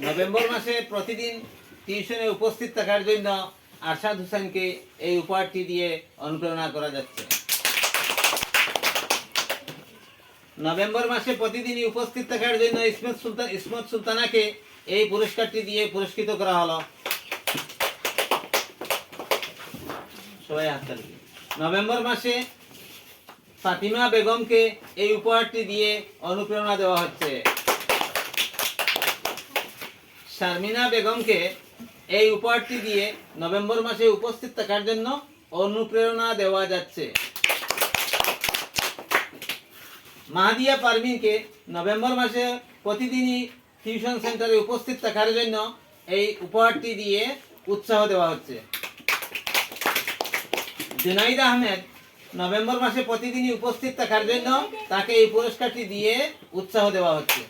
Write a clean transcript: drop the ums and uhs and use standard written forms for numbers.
November মাসে প্রতিদিন টিউশনে উপস্থিত থাকার জন্য আরশাদ হোসেনকে এই উপহারটি দিয়ে অনুপ্রেরণা করা যাচ্ছে। নভেম্বর মাসে প্রতিদিনই উপস্থিত থাকার জন্য ইসমত সুলতানাকে এই পুরস্কারটি দিয়ে পুরস্কৃত করা হলো। সবাই হাততালি। নভেম্বর মাসে ফাতিমা বেগমকে এই উপহারটি দিয়ে অনুপ্রেরণা দেওয়া হচ্ছে। শারমিনা বেগমকে এই উপহারটি দিয়ে নভেম্বর মাসে উপস্থিত থাকার জন্য অনুপ্রেরণা দেওয়া যাচ্ছে। মাহাদিয়া পারভিনকে নভেম্বর মাসে প্রতিদিনই টিউশন সেন্টারে উপস্থিত থাকার জন্য এই উপহারটি দিয়ে উৎসাহ দেওয়া হচ্ছে। জুনাইদ আহমেদ নভেম্বর মাসে প্রতিদিনই উপস্থিত থাকার জন্য তাকে এই পুরস্কারটি দিয়ে উৎসাহ দেওয়া হচ্ছে।